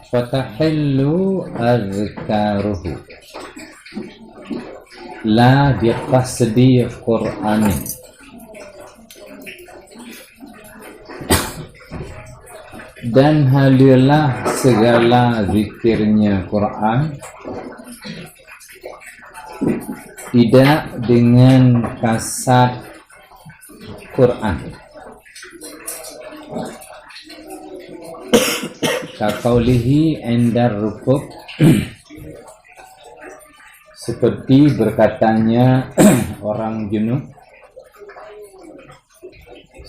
fatahillu azkaruhu la biqasdi Qur'ani, dan halilah segala zikirnya Quran tidak dengan kasat Quran. Kaqaulihi indar rukub, seperti berkatanya orang junub,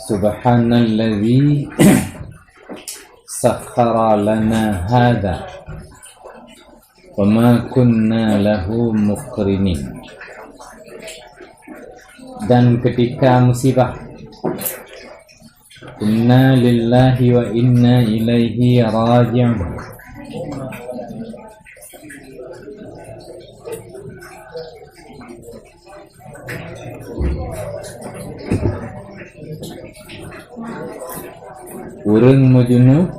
subhanalladzi sakhkhara lana hadza wa ma kunna lahu muqrinin. Dan ketika musibah, inna lillahi wa inna ilaihi raji'un, urang mujunub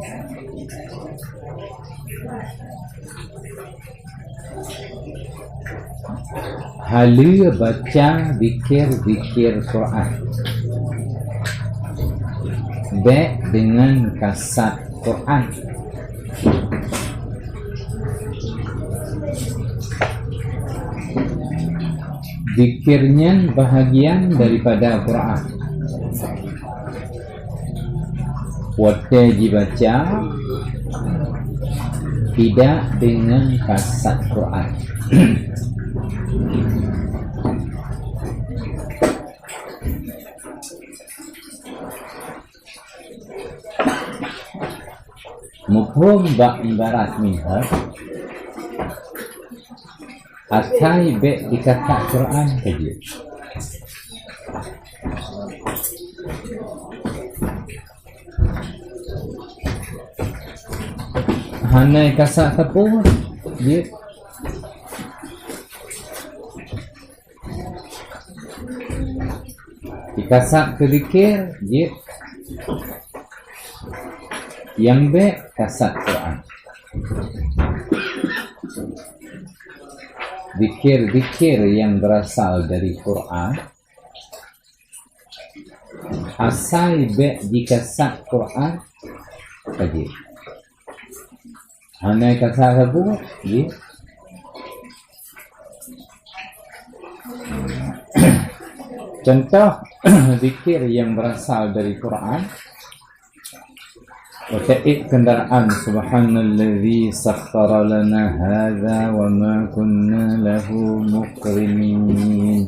halia baca zikir-zikir Quran baik dengan kasat Quran. Zikirnya bahagian daripada Quran, wajib dibaca tidak dengan kasat Quran. Mufhum ibarat minha atai be dikata Quran saja. Hanai kasat tepung dia dikasat kedikir dia yang be kasat Quran. Zikir-zikir yang berasal dari Quran asal be dikasat Quran saja. Hanya kasat apa dia contoh zikir yang berasal dari Quran, وتأتي kendaraan subhanalladzi sakhkhara lana hadza wa ma kunna lahu muqrinin.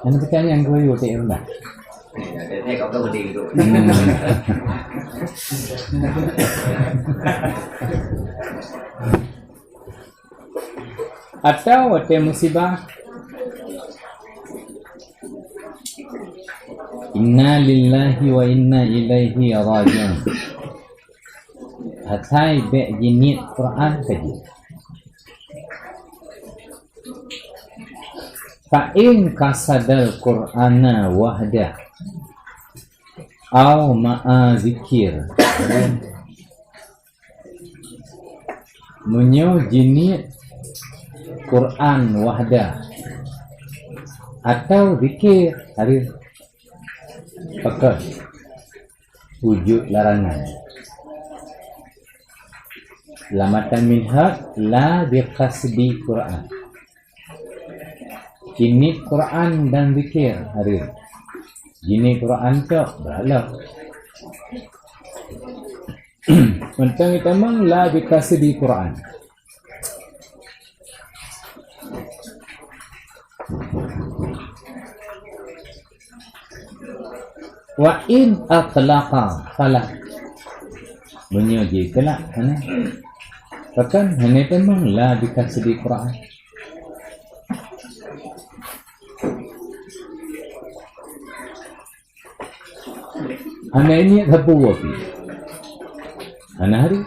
Anh có cái anh quay vô tiệm là Thế cậu có đi rồi. Atau ada musibah, inna lillahi wa inna ilaihi raji'un. Hatai be jinit Quran saja. Fa in kasadal Qur'ana wahda aw ma'a zikir. Menyo jinit Quran wahda atau zikir hari pakai wujud larangan. Lamatan minha la biqasdi Quran. Jinit Quran dan zikir hari. Jinit Quran tu berhala. Mentang tamang la biqasdi Quran. Wa in atlaqa falak menyoji kelak mana bahkan hanya memang la dikasih di Quran. Hanya ini habu wafi hanya hari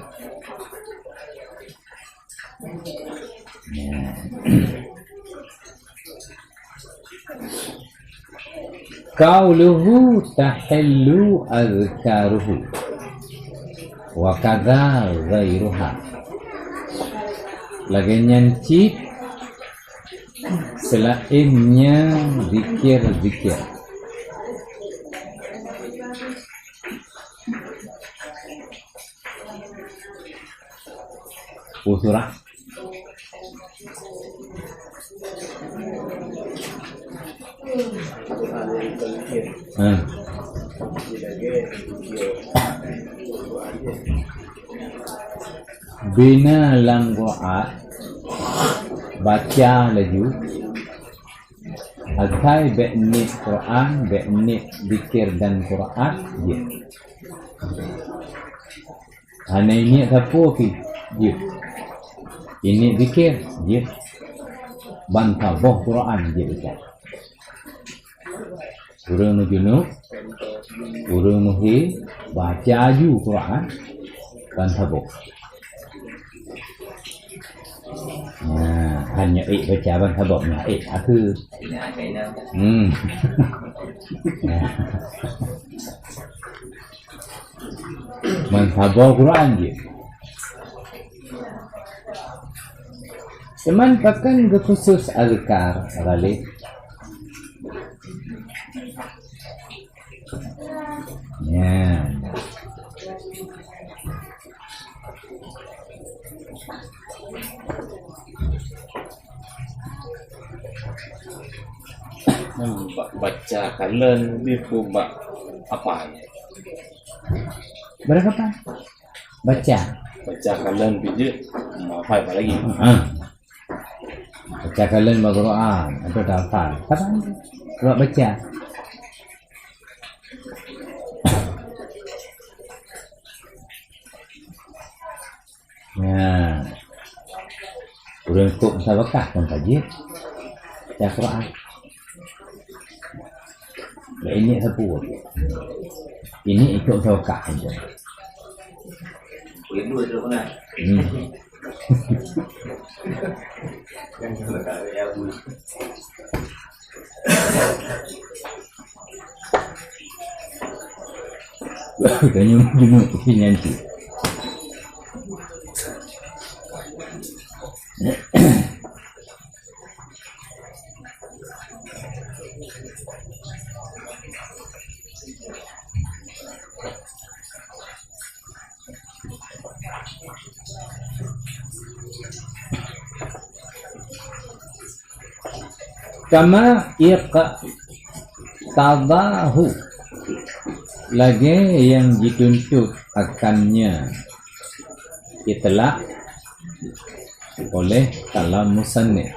qauluhu tahillu azkaruhu. wa kadza ghairuha. Lagi nyancip selainnya zikir-zikir. Surah bina lam Quran baca laju akai be'nit Quran be'nit zikir dan Quran dia hanya ini apa dia ini zikir dia bantabah Quran dia baca urang junub urang muhi baca aju Quran bantabah. Nah, hanya baca bantabahnya aku bantabah Quran dia. Teman pakan khusus azkar balik. Ya. Baca kalian itu apa ya? Berapa? Baca kalian biji apa lagi? Baca kalian Al-Quran atau daftar. Kapan? Kalau baca. Ya. Udah untuk sabakah pun kaji. Baca Quran. Ini sepuluh. Ini ikut sabakah saja. Dua tu mana? Yang kalau ya bu. Kayaknya mungkin nanti. Kama iqtadahu lagi yang dituntut akannya itlaq oleh kalam musannif.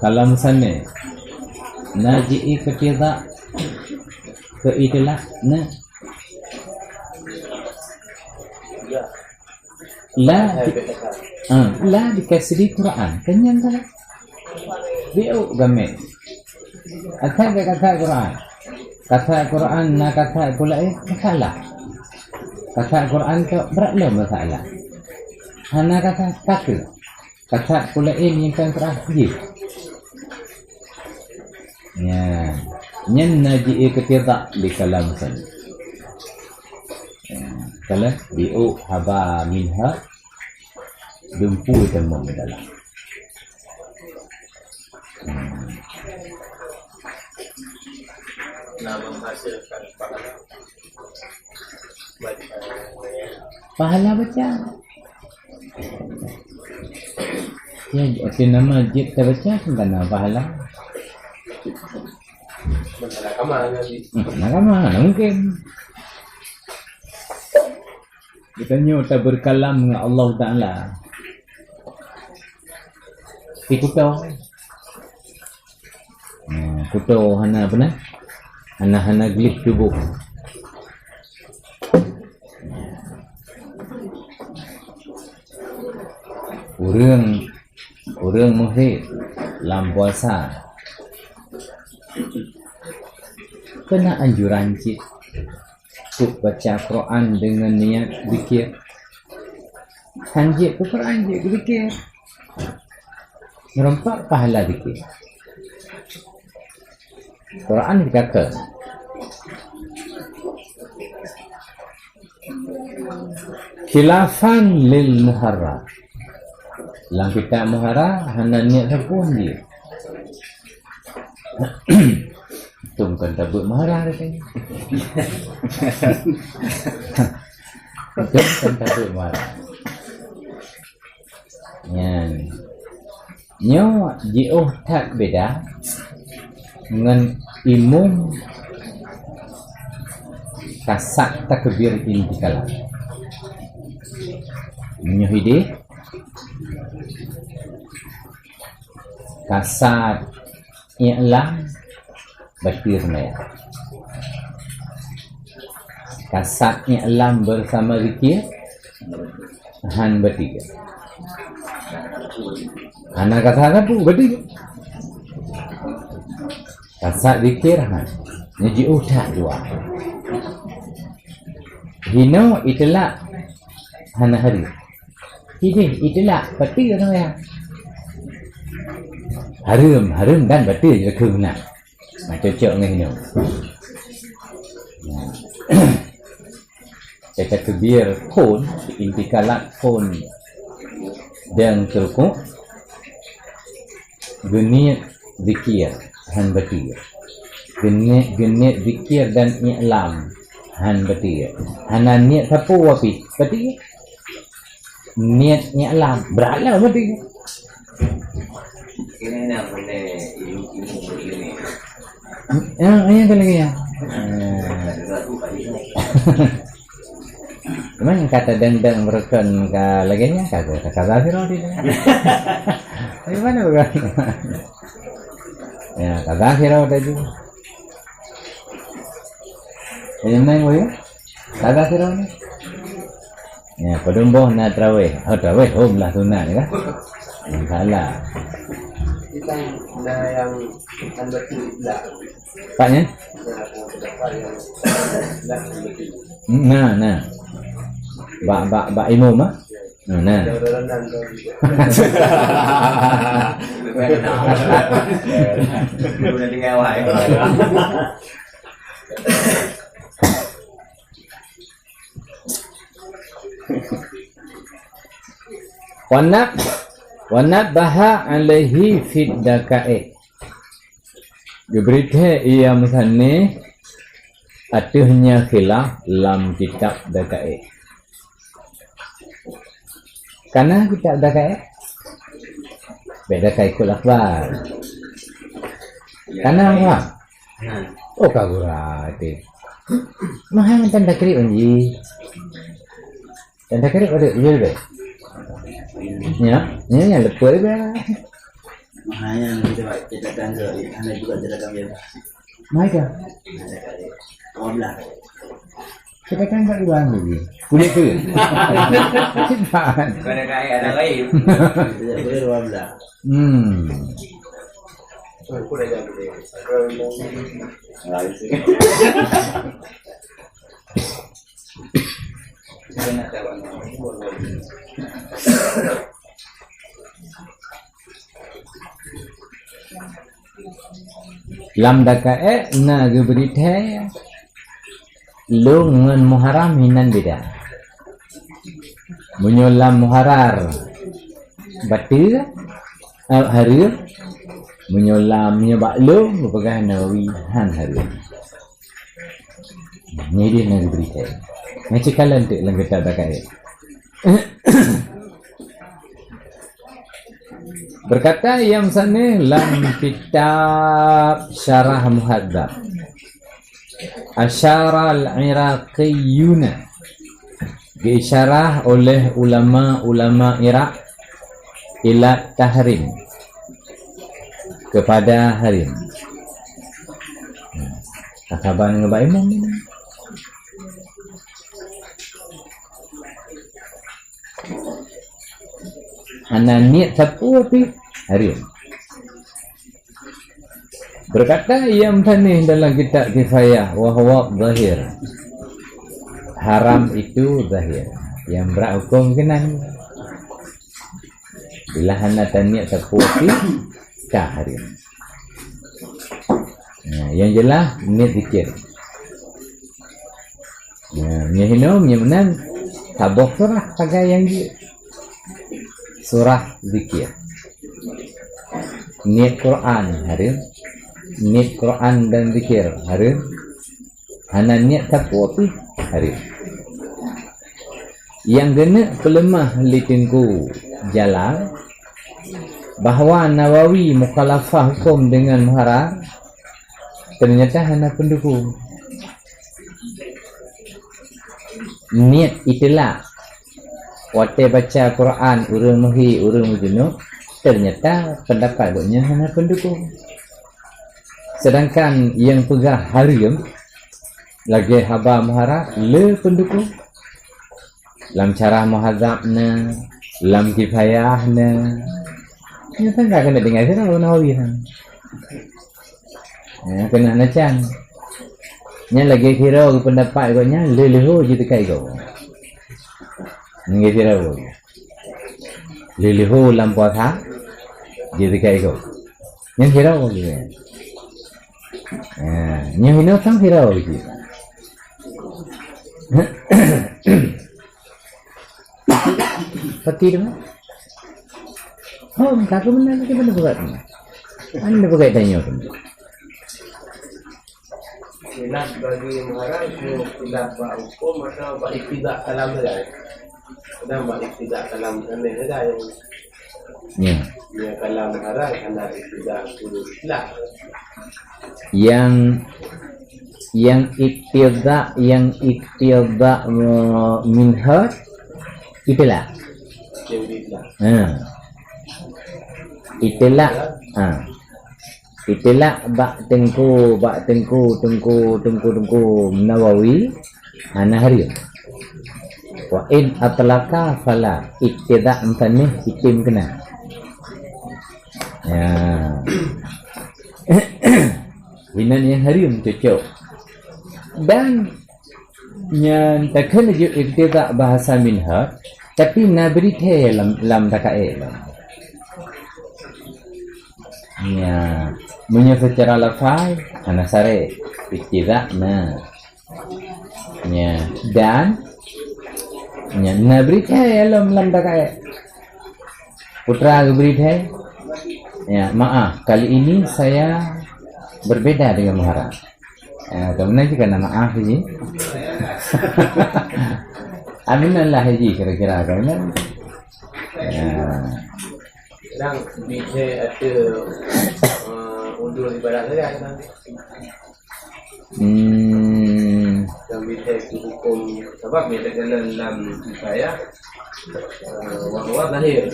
Kalam musannif naji'i ketika ke itlaq na la dikasih Quran kenyang kan biu game kata Quran na kata pula masalah kata Quran ke beratlah masalah hana kata pula yang kan terakhir ya nyen naji ketiga di kalam san kalau biu haba minha dumpu temu dalam menghasilkan pahala baca ya itu nama jib terbaca kan pahala nakama mungkin kita nyata berkalam dengan Allah Ta'ala kuto hana benar hana glip tubuh urang muhid lam puasa kena anjuran cik untuk baca Quran dengan niat zikir hanjit ke Quran je zikir merempak pahala zikir Quran dikata khilafan lil muharrar. Dalam kitab muharrar hana niat pun dia. Tu bukan tabut muharrar katanya. Itu bukan tabut muharrar. Yan. Nyo jiuh tak beda dengan imum kasak takbir intikalah. Menyuhidi kasat i'lam batir maya. Kasat i'lam bersama zikir han bertiga. Anak kata tu bertiga. Kasat zikir han nyaji utak dua. Hino itulah hana hari. Ini itulah betul tu ya. Harum dan betul je kena. Cocok dengan hino. Kita kebir pun intikalat pun dan teruk genit zikir han betul. Genit zikir dan i'lam han betul. Hana niat apa wapi betul. Niat i'lam beralah betul. Ini nak boleh ilmu begini. Yang tu lagi ya. Memang kata dendeng berken ke laginya kagak siro di. Gimana bukan? Ya kagak siro tadi. Ini mana boleh? Kagak siro ni. Ya pedumbuh na traweh. Traweh lah sunat kan? Salah. Kita ada yang betul tak? Paknya? Nah. Bak imam ah. Nah. Udah tinggal awak. Wanat baha alaihi fid dakae. Diberita ia misalnya atuhnya khilaf dalam kitab dakae. Karena kitab dakae beda kaikul akhbar. Karena apa? Oh kagurati. Mahal tanda kiri unji. Tanda kiri ada iya be. Ya lepas be. Makanya kita kan ada juga jerakan dia. Mereka. Awak belah. Kita kan tak ulang lagi. Kulit tu. Kada kaya ada lain. Boleh awak belah. Aku dah jadi dia. Lain sih. Kita nak tahu Lam dakae na geberite lu ngan muharam hinan beda. Menyolam muharar batil hari menyolam nyebak lu berpegang nawi han hari. Ni dia na geberite. Macam kalan tu lang kita dakae. Berkata yang sana dalam kitab Syarah Muhadzab Asyara al-Iraqiyuna diisyarah oleh ulama-ulama Iraq ila tahrim kepada harim. Khabar ngebak imam ni. Ana niat satu api harim. Berkata yang tani dalam kitab kifayah wa huwa zahir. Haram itu zahir. Yang berhukum kenan. Bila hana niat satu api ka harim. Yang jelas niat zikir. Yang minum, yang menang Tabuh surah pakai yang dia. Surah zikir. Niat Quran harum. Niat Quran dan zikir harum. Hana niat tapupi harum. Yang kena pelemah litinku jalan bahawa Nawawi mukhalafah hukum dengan muharram, ternyata hana pendukung. Niat itulah waktu baca Quran urang muhi urang junub, ternyata pendapat doknya hana pendukung. Sedangkan yang pegang harim lagi haba muharram le pendukung. Lam cara muhadzabna, lam kifayahna. Ini kan tak kena dengar saya Nawawi kan. Kena nacan. Nya lagi kira pendapat ikutnya leleho je tekai kau. Ngai kira kau. Leleho lam puasa je tekai kau. Nya kira kau je. Nya hino sang kira kau je. Pati dia. Oh, tak benar ke mana buat ni? Anda buat tanya tu. Jelas bagi muharram itu tidak buat hukum atau buat iktidak kalam dia. Dan buat iktidak kalam dia ada yang dia kalam muharram anda iktidak Islam. Yang iktidak minhaj itulah. Itulah bak tengku Nawawi ana hari. Wa in atlaka fala iktida amtanih ikim kena. Ya. Winan yang hari cocok. Dan yang tak kena je iktida bahasa minhaj tapi nabri the lam takae lam. Ya, punya secara lafaz ana sare iktida na. Ya, dan ya nabri the lam takae. Putra beri the. Ya, maaf kali ini saya berbeda dengan muharram. Kemudian juga nama maaf ini. Aminallah haji kira-kira kan. Dan bisa ada undur ibadah saja kan. Dan bisa hukum sebab dia terkena dalam saya wah lahir.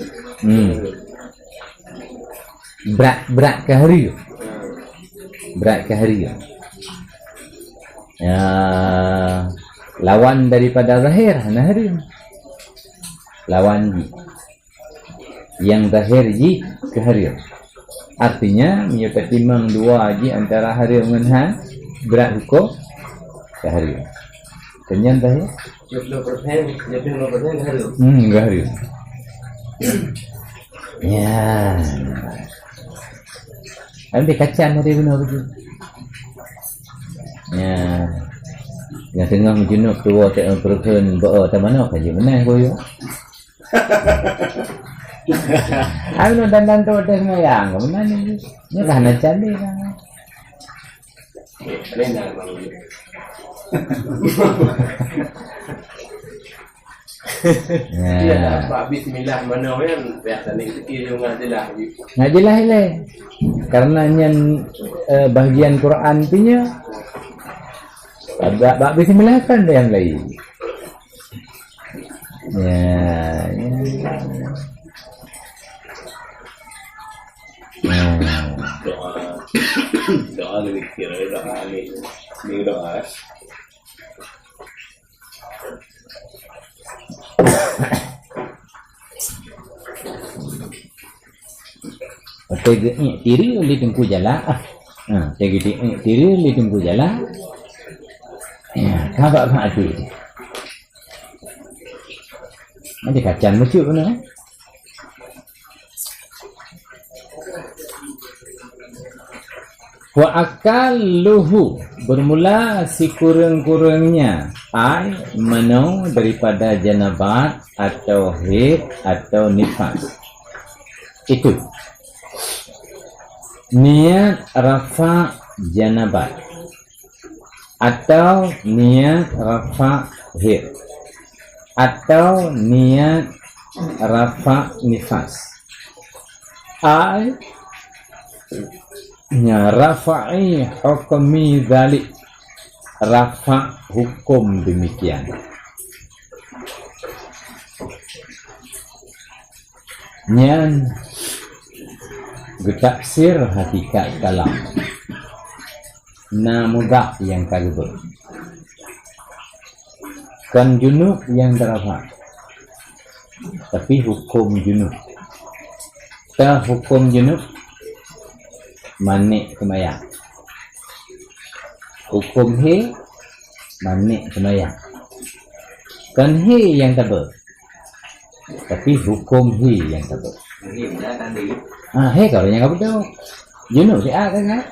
Berat ke hari. Berat ke hari. Ya, lawan daripada zahir nahri. Lawan ji. Yang zahir ji ke hari. Artinya menyebut timbang dua ji antara hari dengan han berat hukum ke hari. Kenyang zahir 70% ke hari. Ke hari. Ya. Ambil kacang hari benar betul. Ya. Yang tengah menjunuk tua tak perken bawa tak mana kan je menang koyo. Anu dan tu dah sembahyang ke mana ni? Ni dah nak cari kan. Benar bang. Ya, Pak bismillah mana kan biasa ni fikir dengan jelas. Nah jelas le. Karena yang bahagian Quran punya bab bismillah kan yang lain. Ya. Doa lebih kira doa ni doa. Tegi tiri li tengku jala. Tegi tiri li tengku jala. Ya, kabak mati. Nanti kacang lucu benar. Wa akaluhu bermula si kurang-kurangnya ai mano daripada janabat atau haid atau nifas. Itu niat rafa janabat atau niat rafa haid atau niat rafa nifas. Ai rafa'i hukmi dzalik, rafa hukum demikian. Nyan getaksir hakikat kalam na mudah yang kagubur kan junub yang terafa, tapi hukum junub ta hukum junub manik kemayang, hukum he manik kemayang, kan he yang tabur, tapi hukum he yang tabur. He kalau yang kamu tahu junub dia kan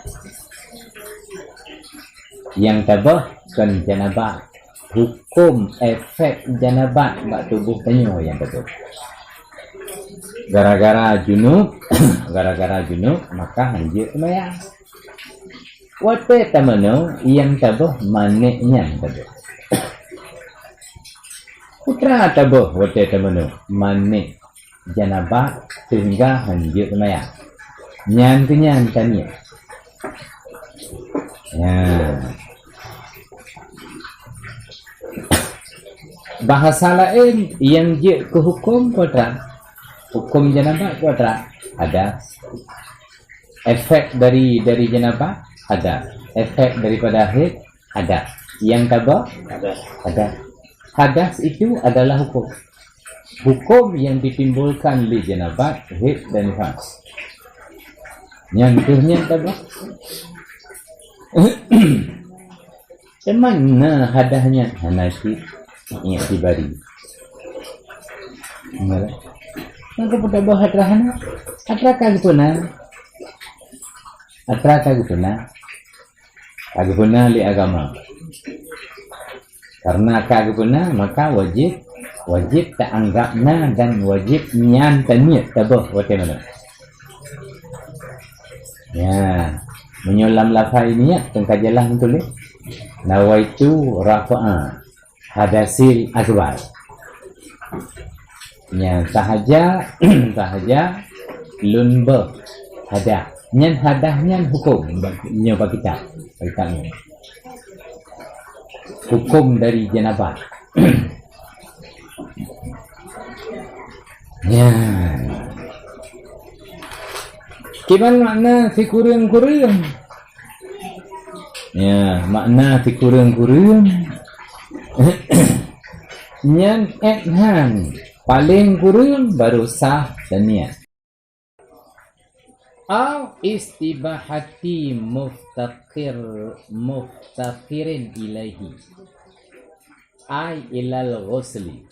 yang tabur kan janabat, hukum efek janabat bak tubuh tanyo yang tabur. Gara-gara junub maka hanjir kemayang. Wate tamano yang tabuh maneknya tabuh. Putra tabuh wate tamano manek janabat sehingga hanjir kemayang. Nyan kenyan tanya. Ya. Bahasa lain yang je ke hukum putra. Hukum janabat itu ada efek dari janabat, ada efek daripada haid, ada yang tabah, ada hadas itu adalah hukum yang ditimbulkan oleh janabat, haid dan nifas. Yang tuhnya tabah mana hadahnya hanati yang dibari. Maka pada bawah atrahana, atra kagupuna li agama. Karena kagupuna maka wajib tak anggapna dan wajib nyan taniyat tabah wate mana. Ya, menyulam lafai niat tengkajalah betul ni. Nawaitu rafa'a hadasil akbar. Nya sahaja lunba hadah nyan hadahnya hukum nya bagi kita hukum dari janabat. Ya gimana makna si kurang-kurang? Ya makna si kurang-kurang nyan ethan paling kurang baru sah dan niat. Au istibahati muftakirin ilaihi ay ilal ghusli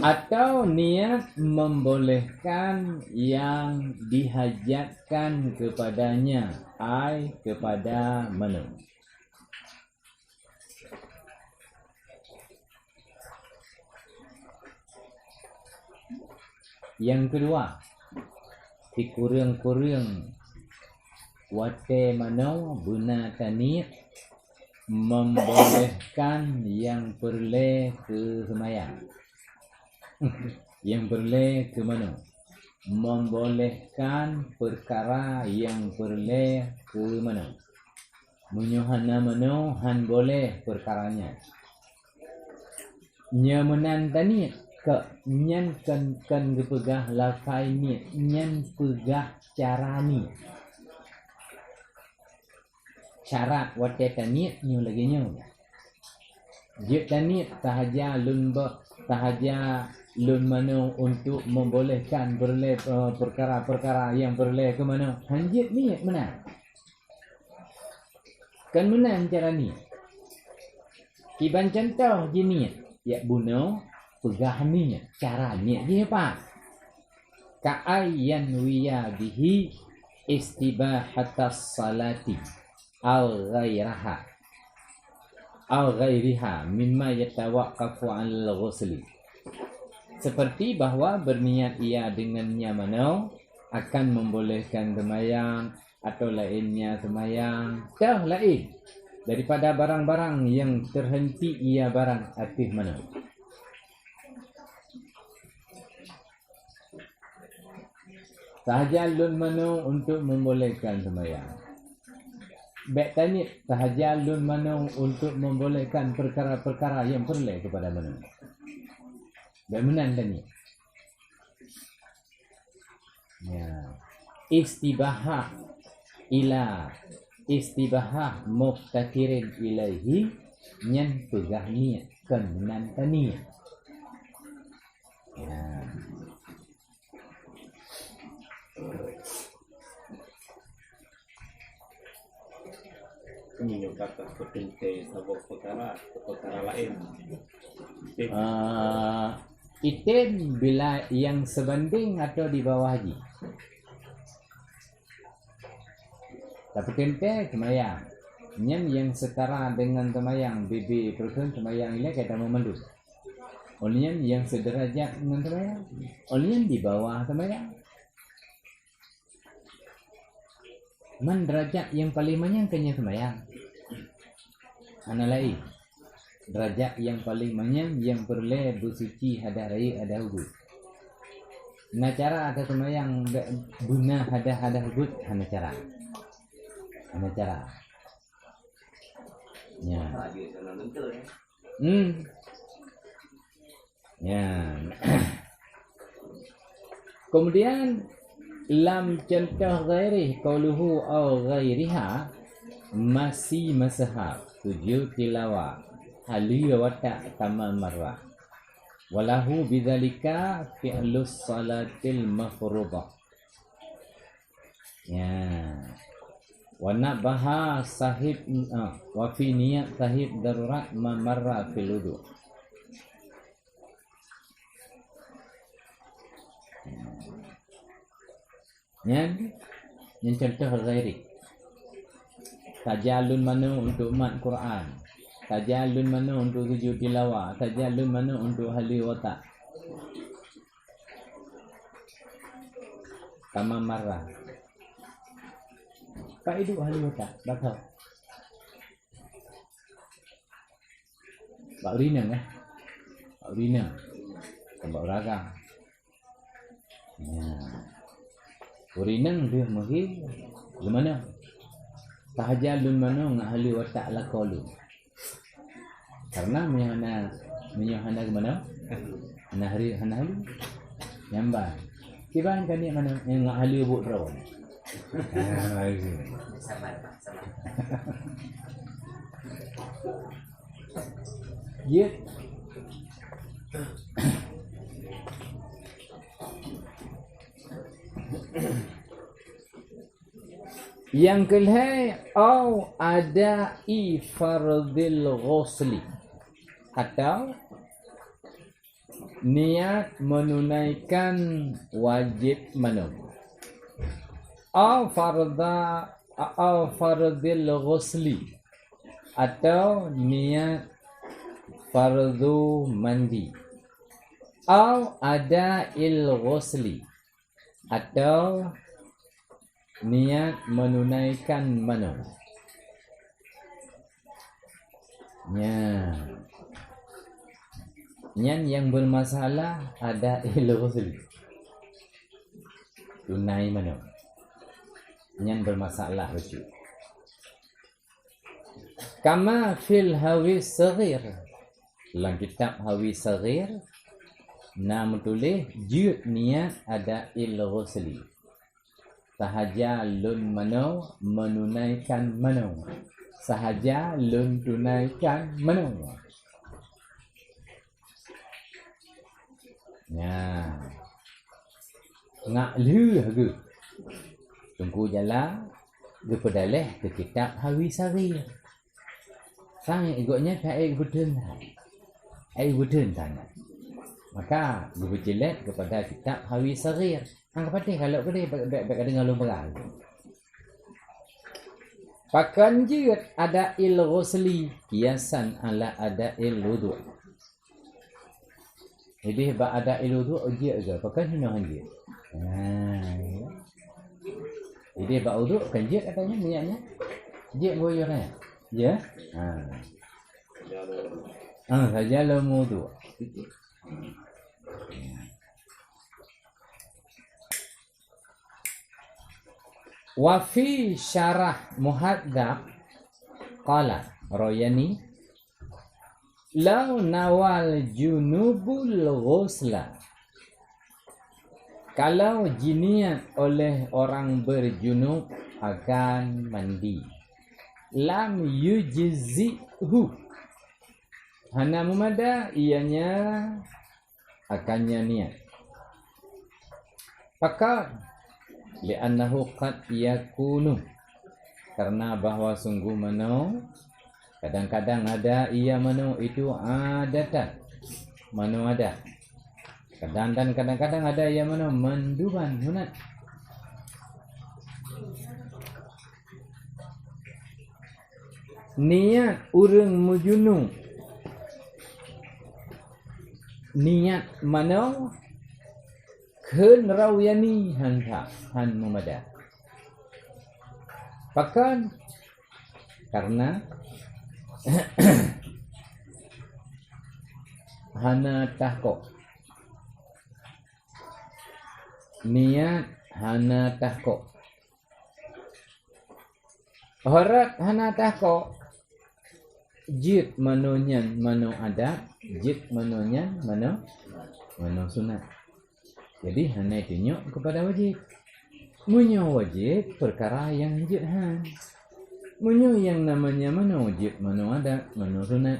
atau niat membolehkan yang dihajatkan kepadanya ay kepada menu. Yang kedua, si kurang-kurang wate mano guna tanit membolehkan yang perle ke semayang. Yang perle ke mano? Membolehkan perkara yang perle ke mano? Menyuhana mano han boleh perkaranya. Nyamunan tanit ke nyan kan gepegah lafai ni nyan pegah cara ni cara wate tanit nyu lagi nyu je tanit sahaja lun mano untuk membolehkan berle perkara-perkara yang berle ke mano hanjit ni mana kan menang cara ni kiban contoh je ni ya buno pegahnya caranya dia apa ka'ayyan wiya bihi istibahatas salati al ghairiha mimma yatawaqqafu 'alal ghusli. Seperti bahawa berniat ia dengannya mana akan membolehkan semayang atau lainnya semayang. Dah lain daripada barang-barang yang terhenti ia barang aktif mana. Sahaja lun mana untuk membolehkan semayang. Baik tanya, sahaja lun mana untuk membolehkan perkara-perkara yang perlu kepada mana. Baik menang tanya. Ya. Istibahah muftakirin ilaihi nyan pegah niat kenan tania. Ya. Ini kata seperti sabuk perkara lain. Itin bila yang sebanding atau di bawah haji. Tapi kente semayang. Nyan yang setara dengan semayang bibi perken semayang ini kata memandu. Onyan yang sederajat dengan semayang. Onyan di bawah semayang. Man derajat yang paling menyangkanya semayang. Ana lain. Derajat yang paling menyang yang perlu bersuci hadah raya hadah wuduk. Nah cara ada semayang guna hadah wuduk hana cara. Ya. Ya. Kemudian lam contoh ghairi qauluhu aw ghairiha masih masahab tujuh tilawah haliya wata kama marrah walahu bidzalika fi'lus salatil mafruḍah. Ya. Wa nabaha sahib wa fi niyat sahib darurat mamarra fil wudu. Yang contoh ghairi. Tajalun mana untuk mat Quran. Tajalun mana untuk sujud tilawah. Tajalun mana untuk hali watak. Kama marah. Pak hidup hali watak. Bakal. Pak urinang Pak urinang. Tambah ragang. Ya. Urinang dia mungkin gimana? Tahajalun mana ngahli wa ta'ala qalu. Karena menyahana gimana? Nahri hanali nyamba. Kiban kan ni mana yang ngahli bu ro. Sama. Ya. Yang kelihai au ada fardil ghusli atau niat menunaikan wajib manum au fardil ghusli atau niat fardu mandi au ada ghusli atau niat menunaikan manum. Yang bermasalah ada ghusli. Tunai manum. Yang bermasalah wajib. Kama fil hawi saghir. Dalam kitab hawi saghir nama tulis jud niat ada ghusli. Sahaja lun mano menunaikan mano. Sahaja lun tunaikan mano. Ya. Ngak lu hagu. Tunggu jalan ke pedaleh ke kitab hawi saghir. Sang ikutnya kai budun. Tanya. Maka berjelet kepada kitab hawi saghir. Ang kapatid kalau kini baik dengar lu pegang. Pakan jirat ada il ghusli kiasan ala ada il wudu. Jadi ba ada il wudu uji ke pakan hina hanjir. Jadi ba wudu kan jit katanya niatnya. Jit goyornya. Ya. Saja lo wudu. Wa fi syarah muhadzab qala royani law nawal junubul ghusla, kalau jiniat oleh orang berjunub akan mandi, lam yujzihu, hana mumada ianya akannya niat. Pakat li'annahu qad yakunu, karena bahwa sungguh mano kadang-kadang ada ia mano itu adatan mano ada kadang-kadang ada ia mano manduban hunat. Niat urang mujunu, niat mano keun rawyani hanta han memada. Pakan karena hana tahko, niat hana tahko, horat hana tahko, jid manonyan mano ada, jid manonyan mano sunat. Jadi hana tunjuk kepada wajib. Munyo wajib perkara yang wajib han. Munyo yang namanya mana wajib, mana adat, mana sunat.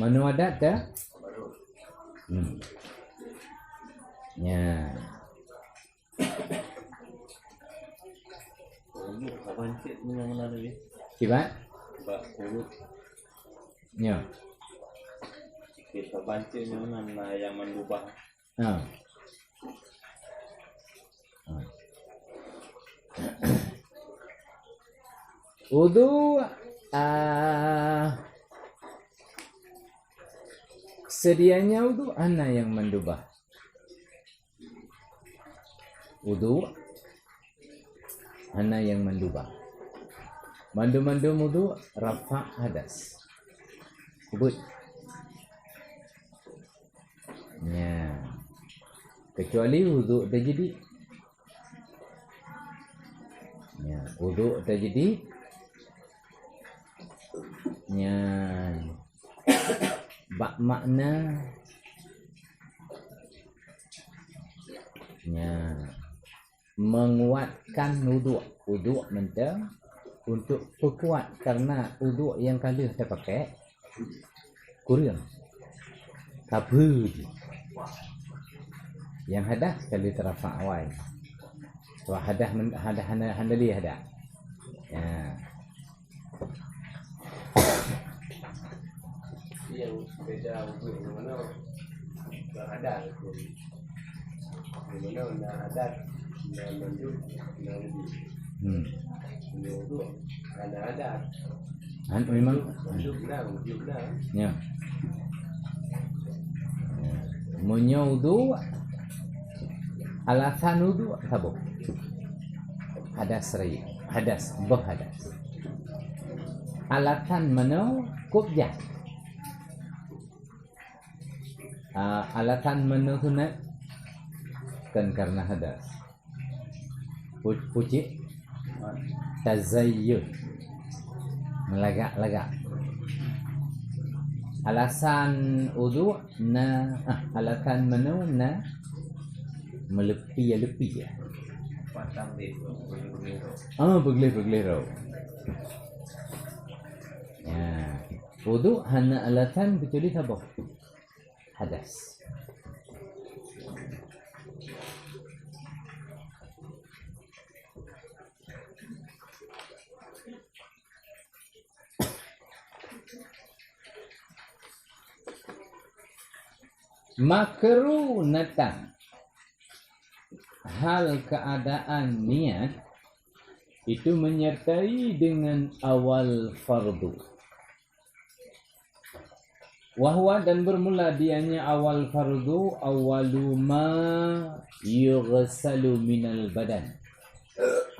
Mana adat dah? Ya. Kapan cik mana lagi? Kibat? Sebab urut Ya. kita bancik mana yang mengubah. Wudu sedianya wudu ana yang mendubah. Wudu ana yang mendubah. Mandu-mandu wudu rafa hadas. Sebut. Ya. Kecuali wudu terjadi. Ya, wudu terjadi. Ya. Bak makna. Ya. Menguatkan wudu. Wudu mentah untuk perkuat, karena wudu yang kali kita pakai kurang. Kabur. Yang hadah kali terafa awal. So hadah handali hadah. Ya. Yang beda untuk mana tak ada. Mana ada dan mandu dan itu ada. Memang Mandu dah. ya. Menyudu alasan wudu tabuk. Hadas rai, hadas berhadas. Alatan mano kubjah. Alatan mano sunat kan karena hadas. Puji tazayyun, melagak-lagak. Alasan wudu na alasan mano na melepi ya. Patang di Bergelero. Ya. Wudu hanya alatan kecuali apa? Hadas. Makrunatan, hal keadaan niat itu menyertai dengan awal fardu. Wahwa dan bermula dianya awal fardu awalu ma yughsalu minal badan.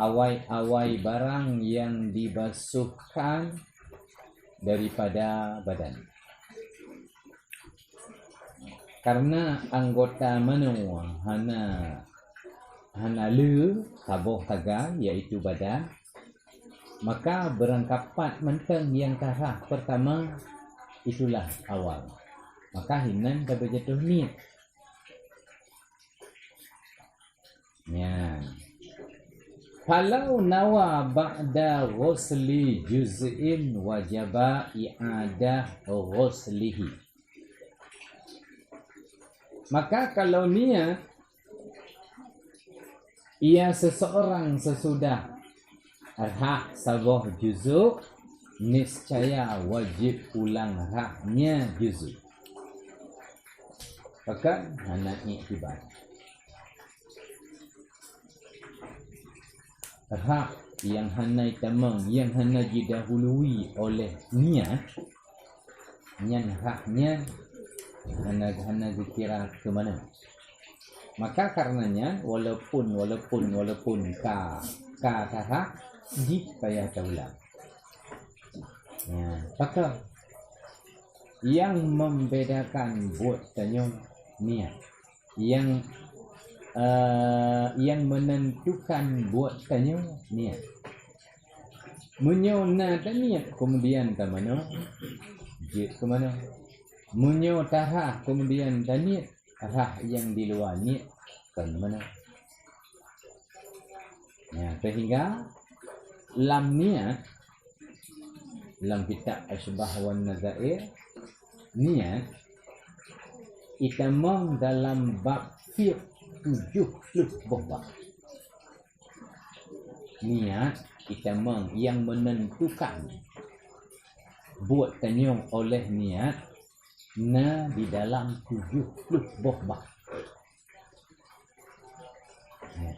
Awai-awai barang yang dibasuhkan daripada badan. Karena anggota menua hana le tabuh taga iaitu badan, maka berangkapat menteng yang tarah pertama itulah awal. Maka hinan dah berjatuh niat. Ya. Kalau nawa ba'da ghusli juz'in wajaba i'adah ghuslihi. Maka kalau niat ia seseorang sesudah hak sabuh juzuk, niscaya wajib ulang haknya juzuk. Maka hana iktibar. Hak yang hana tamang, yang hana didahului oleh niat, nyan haknya hana dikira ke mana. Maka karenanya walaupun ka hak dipayah taulah. Ya, maka yang membedakan buat tanyong niat, yang menentukan buat tanyong niat. Munyo na niat kemudian ke mana? Jid ke mana? Munyo tarah kemudian niat, arah yang di luar niat ke mana? Ya, sehingga lam niat dalam kitab Asbah wan Nazair, niat itamam dalam bab fiqh 70 bab. Niat itamam yang menentukan buat tanyong oleh niat na di dalam 70 bab.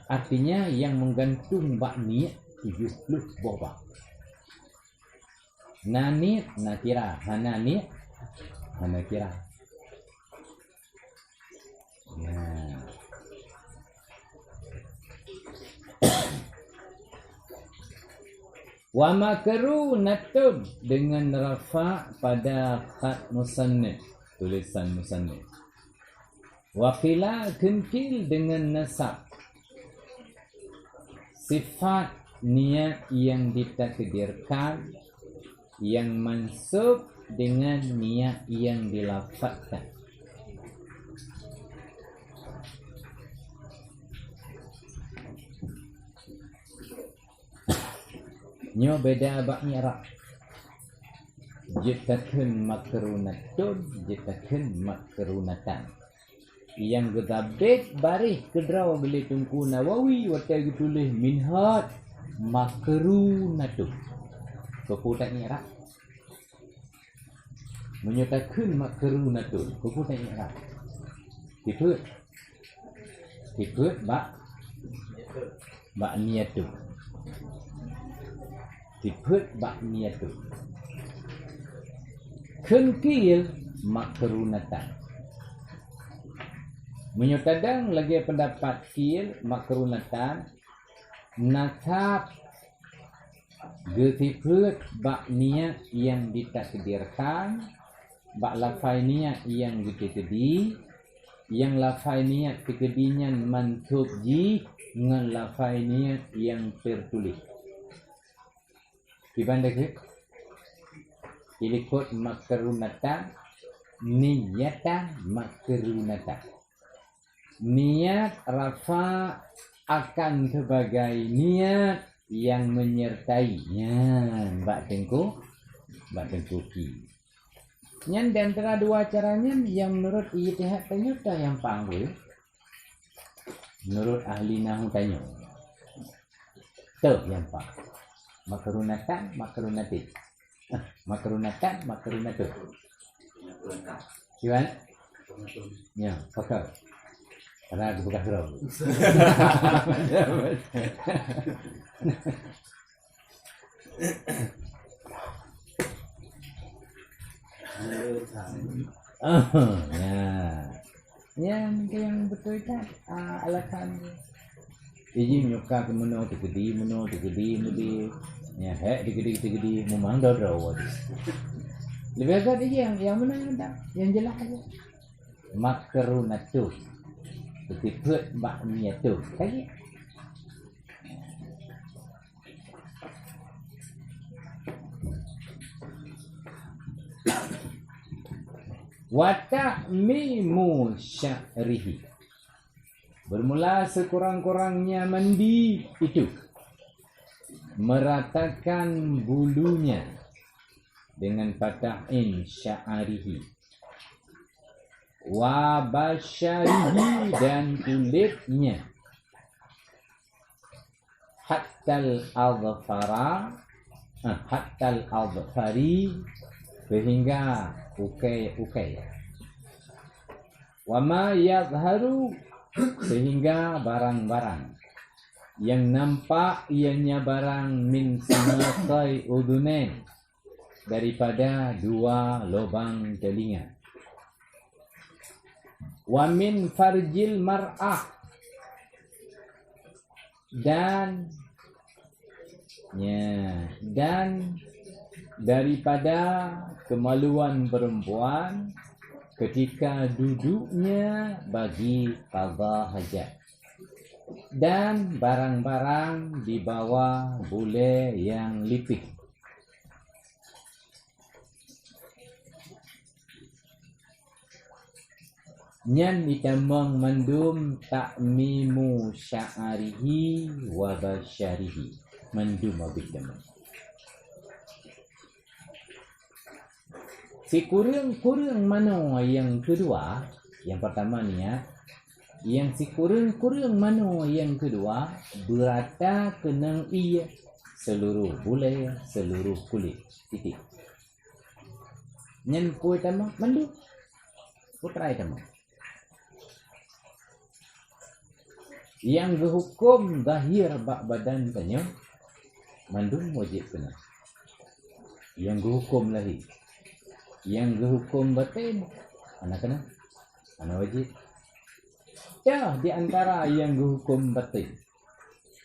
Artinya yang menggantung bab niat 70 bab. Na niat na kira, hana niat hana kira. Ya. Wa makrunatun dengan rafa pada khat musannif, tulisan musannif. Wa qila kencil dengan nasab. Sifat niat yang ditakdirkan yang mansub dengan niat yang dilafazkan. Nyo beda bak nyarap. Jitakan makrunatun, jitakan makrunatan. Yang gedabek barih kedraw beli tungku Nawawi watai tulis minhat makrunatun. Kupu tak nyarap. Menyatakan makrunatun, kupu tak nyarap. Tiput bak niatun. Tiput bak niatun. Kenkil makrunatan. Menyatakan lagi pendapat kil makrunatan nakab getiput bak niat yang ditakdirkan, bak lafai niat yang ditakdi, yang lafai niat tekedinya mantub ji dengan lafai niat yang tertulis. Gimana ke? Ilikut makrunatan, niyatan makrunatan. Niat rafa akan sebagai niat yang menyertainya. Mbak Tengku ki. Yang di antara dua caranya yang menurut ijtihad tanyuta yang panggil. Menurut ahli nahu tanyu. Tuh yang pak. Makrunatan, makrunatin. Makrunatan, makrunatun. Siwan? Ya, pakar. Karena aku buka surau. Yang betul kan alasan Iji nyuka ke meno tegedi mudi ya hek tegedi memang dodro lebih agak dia yang mana yang jelas aja makrunatu betiput baknya tu kaya Wata mimu sya'rihi. Bermula sekurang-kurangnya mandi itu. Meratakan bulunya dengan fata'in sya'rihi. Wa basyarihi dan kulitnya. Hattal al-adfari sehingga ukai. Wama yadharu sehingga barang-barang yang nampak ianya barang min samatai udunain daripada dua lubang telinga. Wa min farjil mar'ah dan daripada kemaluan perempuan ketika duduknya bagi qada hajat dan barang-barang di bawah bule yang lipik. Nyan itamang mandum ta'mimu sya'arihi wa basyarihi mandum abidamang. Si kurang mano yang kedua, yang pertama ni ya, yang si kurang mano yang kedua berata kenang ia seluruh bule, seluruh kulit, titik. Nyen kue tamang mandu, putra tamang. Yang berhukum zahir bak badan tanya, mandum wajib kena. Yang berhukum lahir. Yang berhukum batin anak kena, anak wajib. Ya, di antara yang berhukum batin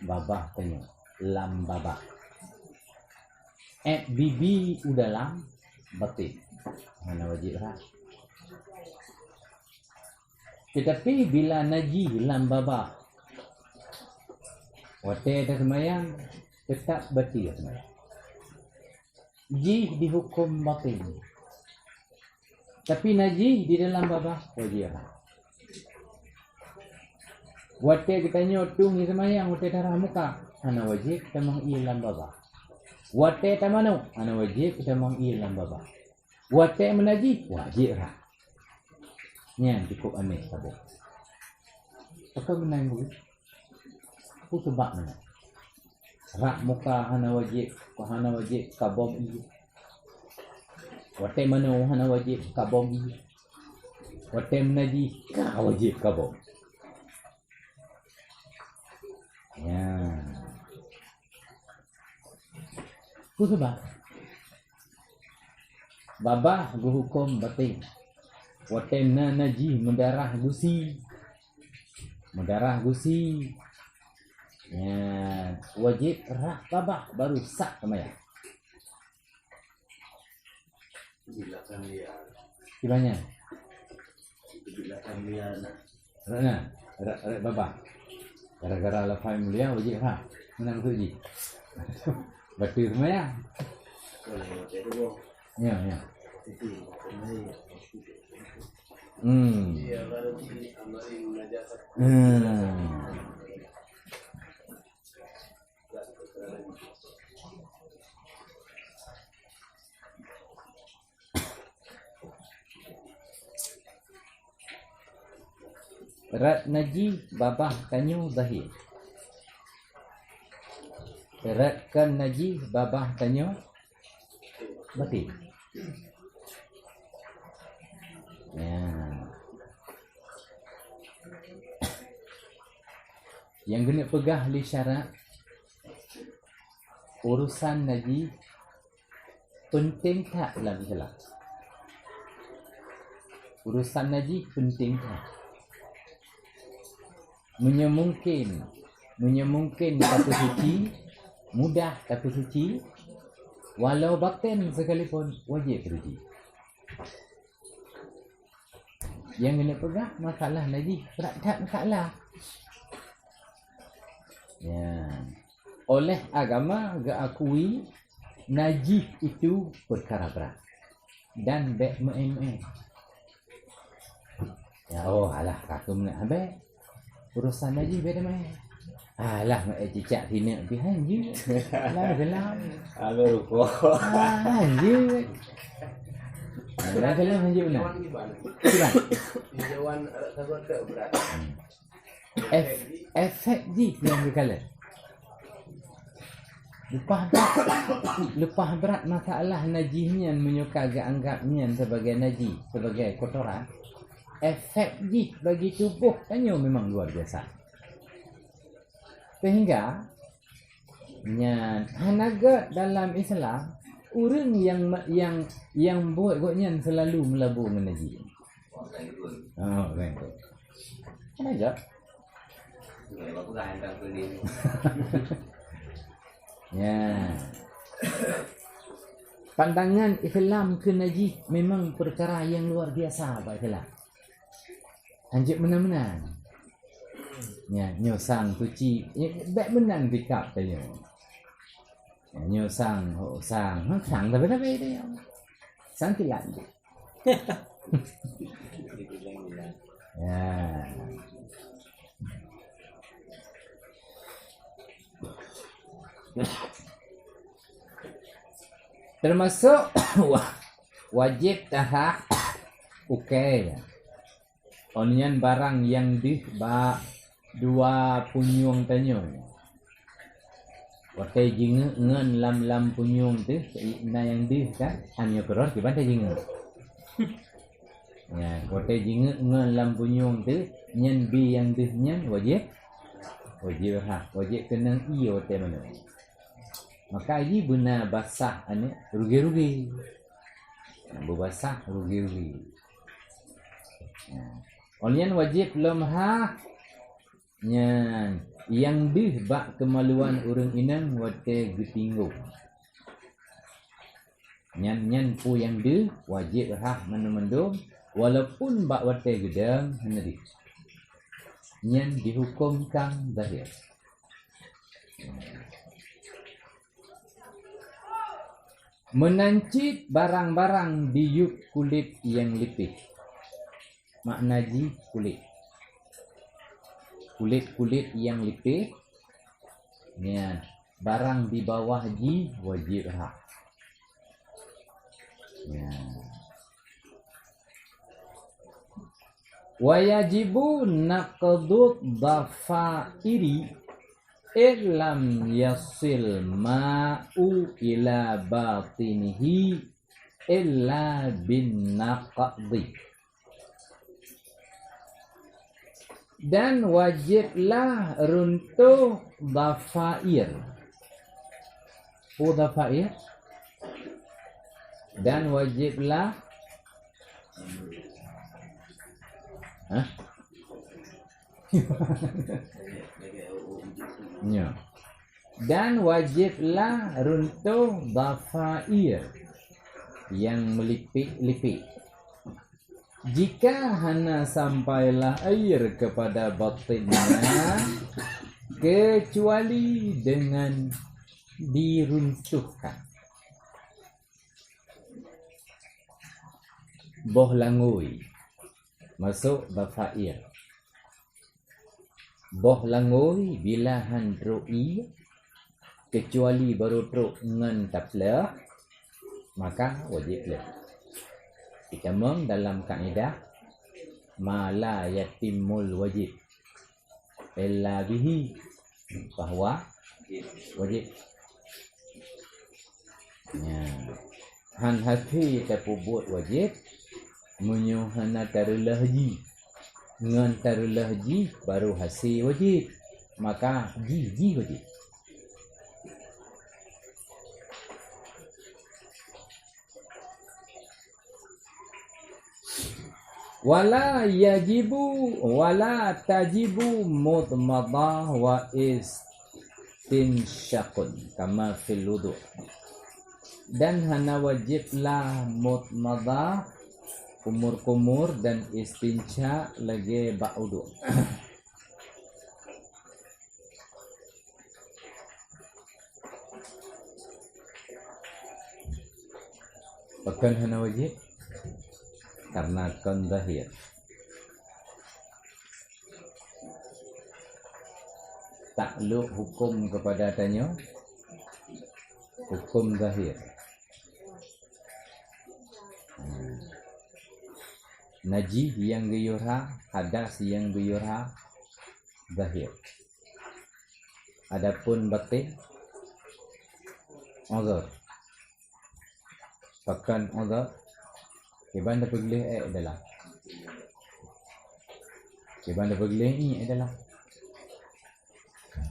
babah tanya lam babah bibi udah lam batin anak wajib lah. Tetapi bila najis lam babah wate dah semayang tetap batil semayang. Jih dihukum batin. Tapi najis di dalam babah wajib. Wate kita nyotung ni semayang wate darah muka, ana wajib kita mengilam babah. Wate tamanu, ana wajib kita mengilam babah. Wate menajis wajib lah. Nya cukup aneh sabuk. Apa menang bu? Aku sebab mana? Rak muka ana wajib kabom ini. Wate mano hana wajib kabom. Wate menajis ka wajib kabom. Ya. Ku sebab babah hukum batin. Wate najis mendarah gusi. Ya, wajib rak babah baru sak semayang. Gimana? Rana, babah. Gara-gara lafai mulia wajib ha. Menang suji. Betul semayang. Ya. Rat najis babah tanyo zahir. Ratkan najis babah tanyo batin. Ya. Yang kena pegah li syarat urusan haji penting tak dalam Islam? Urusan haji penting tak? Menyemungkin kata suci, mudah kata suci, walau batin sekalipun wajib haji. Yang kena pegang masalah haji, tak masalah. Ya. Oleh agama diakui najis itu perkara berat dan baik main-main. Ya alah aku nak habis urusan najis beda main. Alah mak cicak sini behind you. Lah gelam. Halo ruko. Anjir. Lah gelam anjir nak. Tidak. Jawan takut ke berat. Efek ji yang berkala. Lepas berat masalah najisnya menyuka anggapnya sebagai najis, sebagai kotoran. Efek ji bagi tubuh tanya memang luar biasa. Sehingga hanaga dalam Islam orang yang buatnya selalu melabur dengan najis. Oh, kan. Hanaga. Ya. Pandangan Islam ke najis memang perkara yang luar biasa Pak Islam. Anjir menang-menang. Ya, nyosang cuci, baik menang pikap tanya. Ya, nyosang, sang tapi dia. Sang tilat. Ya. Termasuk wajib tahap okey. Onian barang yang dua punyung tanya. Watai jinga ngan lam punyung tu na yang kan hanya keror ke bantai jinga. Ya, watai jinga ngan lam punyung tu nyen bi yang nyen wajib kena i watai mana. Maka ini benar basah ane rugi-rugi. Berbasah rugi-rugi. Ya. Olian wajib lemha nyan yang bak kemaluan orang inang wate getinggu. Nyan pu yang wajib mendum walaupun bak wate gedang hendak. Nyan dihukumkan zahir. Menancit barang-barang diuk kulit yang lipih. Makna ji kulit. Kulit yang lipih. Ya, barang di bawah ji wajib hak. Ya. Wajibu naqdud dhafairi Ilam yasil ma'u ila batinihi illa bin naqdi. Dan wajiblah runtuh dhafair. Dhafair. Dan wajiblah Ya. Dan wajiblah runtuh dhafair yang melipik-lipik. Jika hana sampailah air kepada batinnya kecuali dengan diruntuhkan. Boh langui masuk dhafair. Boh langoi bila handroi kecuali baru truk ngan taplah maka wajib lah. Kita dalam kaedah mala yatimul wajib illa bihi bahwa wajib. Ya. Han hati terpubut wajib menyuhana tarulah haji. Ngan tarulah ji baru hasil wajib. Maka ji wajib. Wala tajibu mudmadah wa istinsyaqun kama fil wudu. Dan hana wajiblah mudmadah, kumur-kumur dan istinsya lagi ba'udu. Bukan hana wajib karena kan zahir. Takluk hukum kepada tanya hukum zahir. Najih yang gayurha, hadas yang gayurha zahir. Adapun batin uzur. Bahkan uzur Iban dah pergelih adalah Iban dah pergelih ni adalah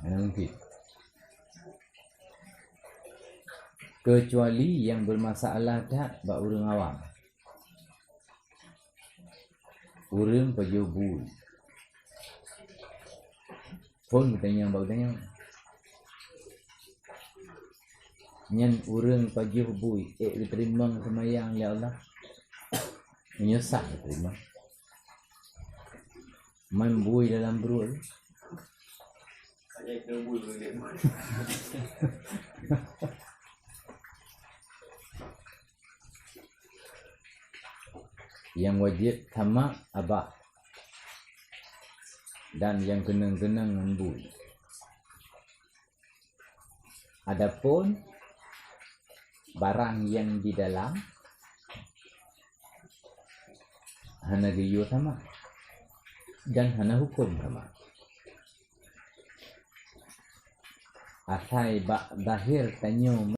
mana mungkin. Kecuali yang bermasalah tak bak urang awam. Urang pajubui. Pun bertanya bak tanya. Nyan urang pajubui diterima semayang ya Allah. Menyesal terima. Main bui dalam perut. Saya kena bui boleh. Yang wajib tamak abah. Dan yang kenang-kenang membui. Adapun barang yang di dalam hana gayo sama dan hana hukum sama. Asai bak zahir tanyo